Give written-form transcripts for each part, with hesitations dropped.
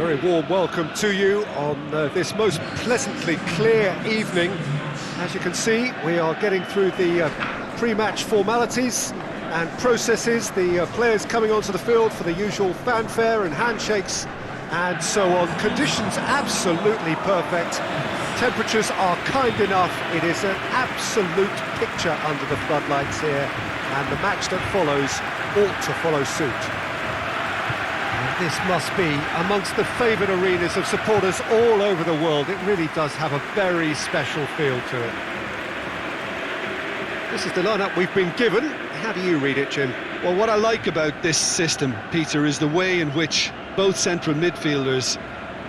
Very warm welcome to you on this most pleasantly clear evening. As you can see, we are getting through the pre-match formalities and processes, the players coming onto the field for the usual fanfare and handshakes and so on. Conditions absolutely perfect. Temperatures are kind enough. It is an absolute picture under the floodlights here, and the match that follows ought to follow suit. This must be amongst the favoured arenas of supporters all over the world. It really does have a very special feel to it. This is the lineup we've been given. How do you read it, Jim? Well, what I like about this system, Peter, is the way in which both central midfielders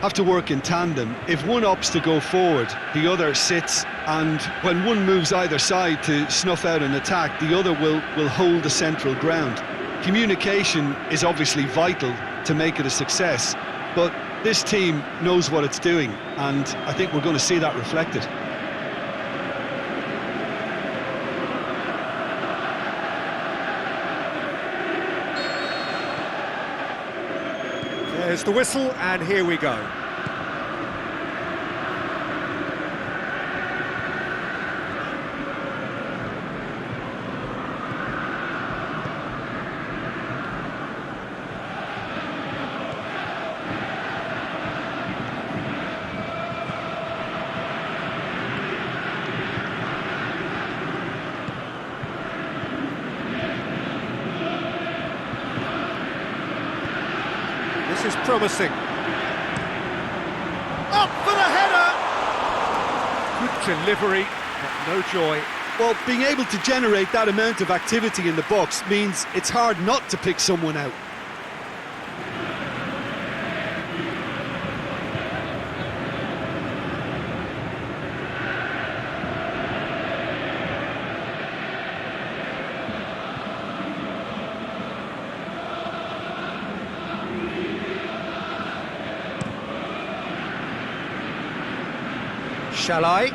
have to work in tandem. If one opts to go forward, the other sits, and when one moves either side to snuff out an attack, the other will hold the central ground. Communication is obviously vital to make it a success, but this team knows what it's doing, and I think we're going to see that reflected. There's the whistle, and here we go. This is promising. Up for the header! Good delivery, but no joy. Well, being able to generate that amount of activity in the box means it's hard not to pick someone out. Shall I?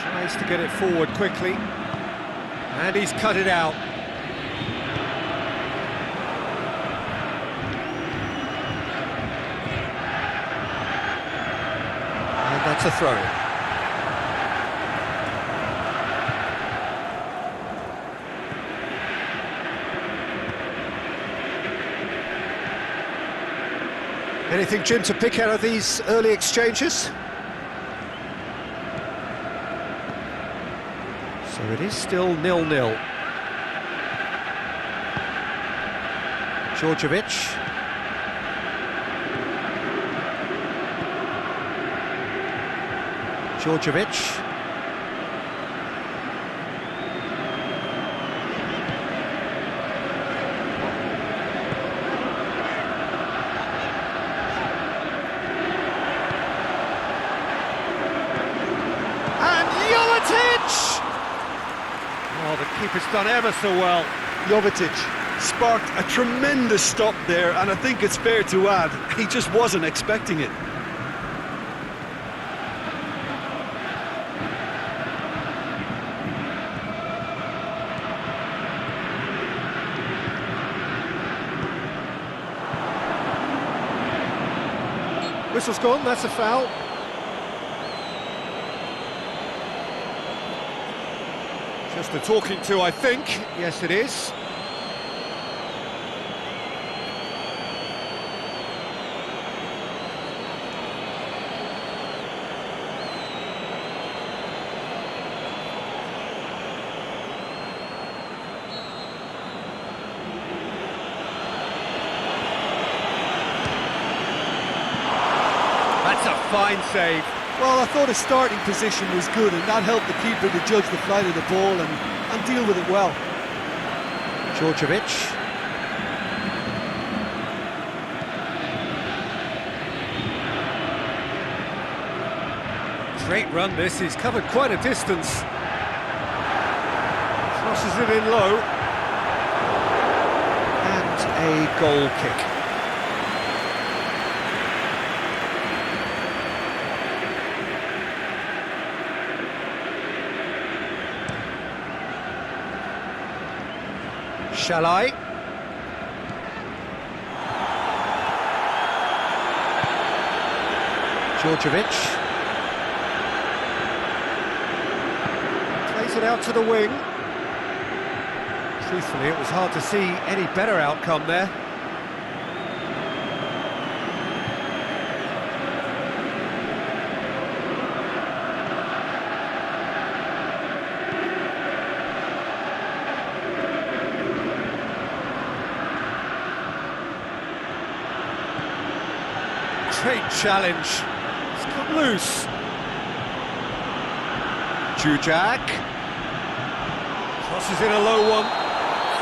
Tries to get it forward quickly, and he's cut it out. And that's a throw. Anything, Jim, to pick out of these early exchanges? So it is still 0-0. Djordjevic. Djordjevic. Oh, the keeper's done ever so well. Jovetic sparked a tremendous stop there, and I think it's fair to add, he just wasn't expecting it. Whistle's gone, that's a foul. Just a talking to, I think. Yes, it is. That's a fine save. Well, I thought his starting position was good, and that helped the keeper to judge the flight of the ball and deal with it well. Djordjevic. Great run this, he's covered quite a distance. Crosses it in low. And a goal kick. Shall I? Djordjevic. Plays it out to the wing. Truthfully, it was hard to see any better outcome there. Great challenge. It's cut loose. Djudjak. Crosses in a low one.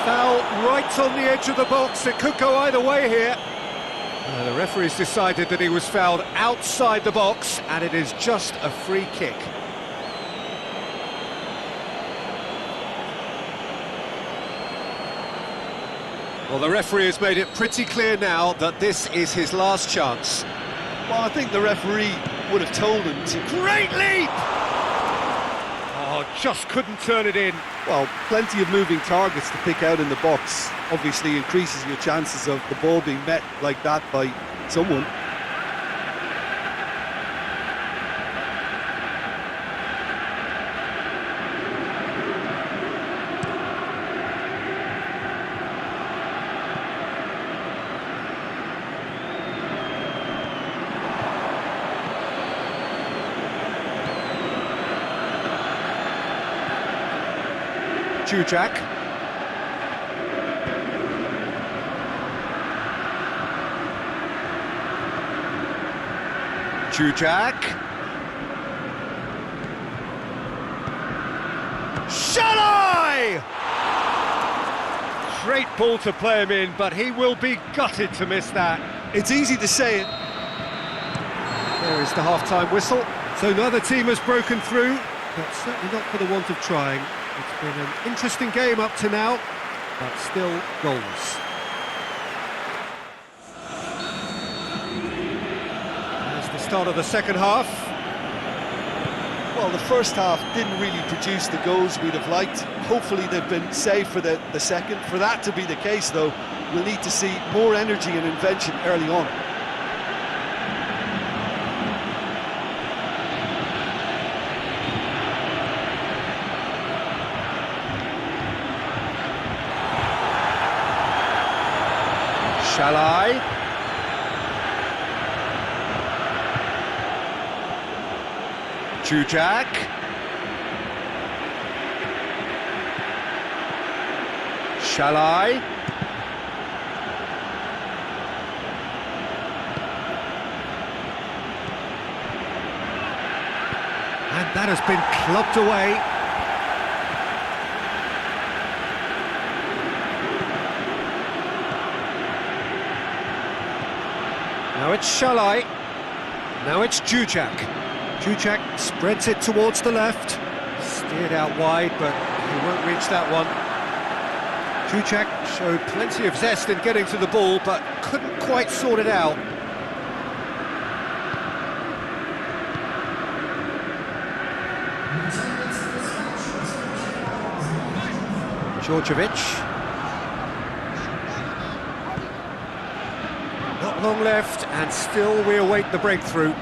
Foul right on the edge of the box. It could go either way here. The referee's decided that he was fouled outside the box, and it is just a free kick. Well, the referee has made it pretty clear now that this is his last chance. Well, I think the referee would have told him to... Great leap! Oh, just couldn't turn it in. Well, plenty of moving targets to pick out in the box. Obviously increases your chances of the ball being met like that by someone. Djudjak. Djudjak. Shall I? Great ball to play him in, but he will be gutted to miss that. It's easy to say it. There is the half-time whistle. So neither team has broken through, but certainly not for the want of trying. It's been an interesting game up to now, but still goals. There's the start of the second half. Well, the first half didn't really produce the goals we'd have liked. Hopefully they've been saved for the second. For that to be the case, though, we'll need to see more energy and invention early on. Shall I? Djudjak. Shall I? And that has been clubbed away. Now it's Shall I? Now it's Djudjak. Djudjak spreads it towards the left. Steered out wide, but he won't reach that one. Djudjak showed plenty of zest in getting to the ball, but couldn't quite sort it out. Djordjevic. Not long left, and still we await the breakthrough.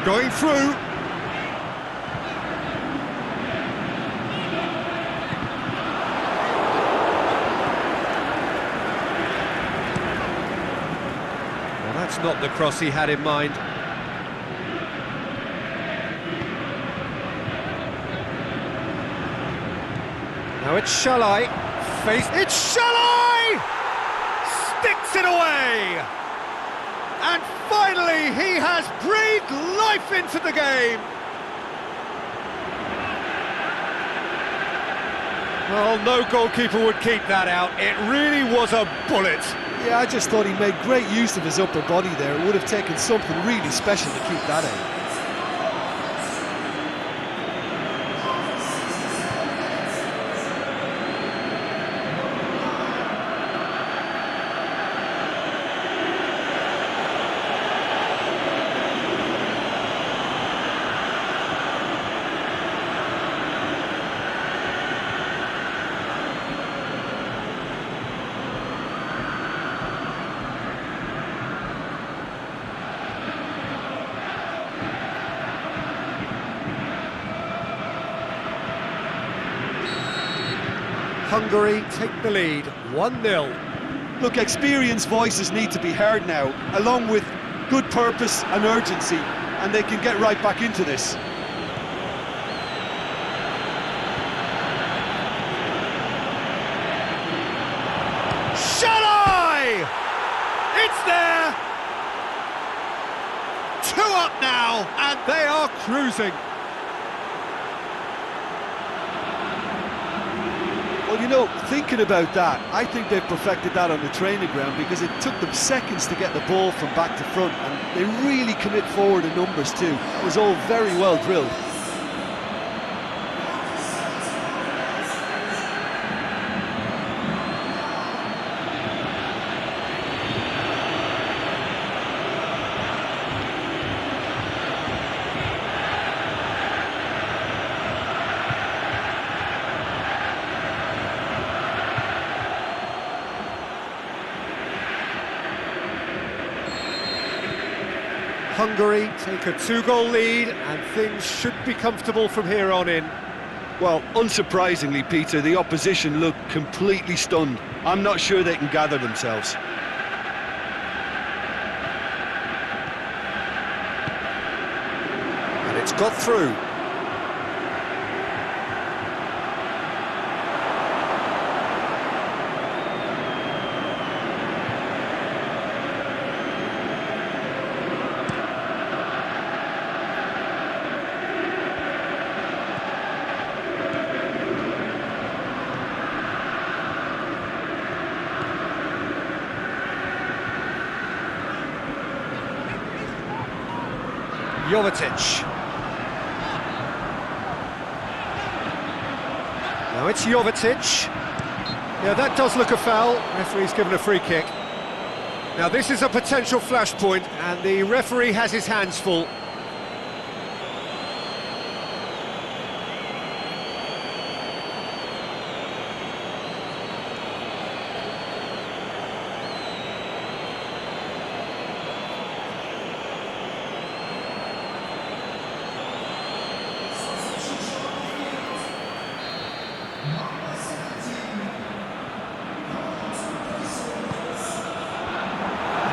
Going through. Well, that's not the cross he had in mind. Now it's Shall I? It's Shall I? Sticks it away! And finally, he has breathed life into the game! Well, no goalkeeper would keep that out. It really was a bullet. Yeah, I just thought he made great use of his upper body there. It would have taken something really special to keep that out. Hungary take the lead, 1-0. Look, experienced voices need to be heard now, along with good purpose and urgency, and they can get right back into this. Shall-I? It's there! 2 up now, and they are cruising. Well, you know, thinking about that, I think they've perfected that on the training ground, because it took them seconds to get the ball from back to front, and they really commit forward in numbers too. It was all very well drilled. Hungary take a 2-goal lead, and things should be comfortable from here on in. Well, unsurprisingly, Peter, the opposition look completely stunned. I'm not sure they can gather themselves. And it's got through. Jovetic. Now it's Jovetic. Yeah, that does look a foul. Referee's given a free kick. Now this is a potential flashpoint, and the referee has his hands full.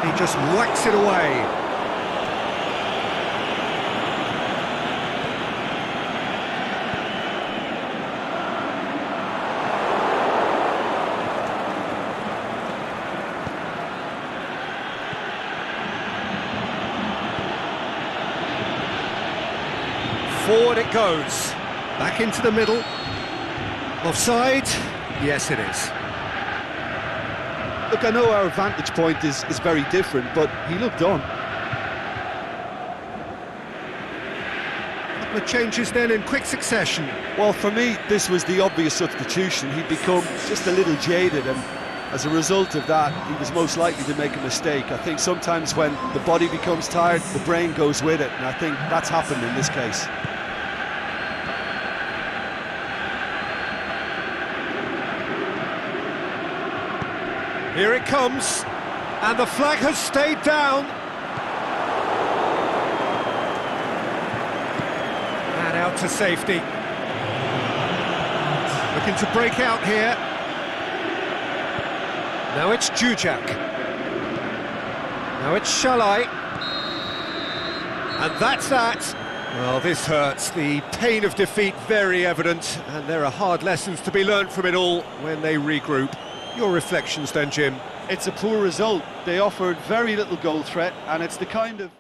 He just whacks it away. Forward it goes. Back into the middle. Offside? Yes, it is. Look, I know our vantage point is very different, but he looked on. Couple of changes then in quick succession. Well, for me, this was the obvious substitution. He'd become just a little jaded, and as a result of that, he was most likely to make a mistake. I think sometimes when the body becomes tired, the brain goes with it, and I think that's happened in this case. Here it comes, and the flag has stayed down. And out to safety. Looking to break out here. Now it's Jujak. Now it's Shalai. And that's that. Well, this hurts. The pain of defeat very evident, and there are hard lessons to be learnt from it all when they regroup. Your reflections then, Jim? It's a poor result. They offered very little goal threat, and it's the kind of...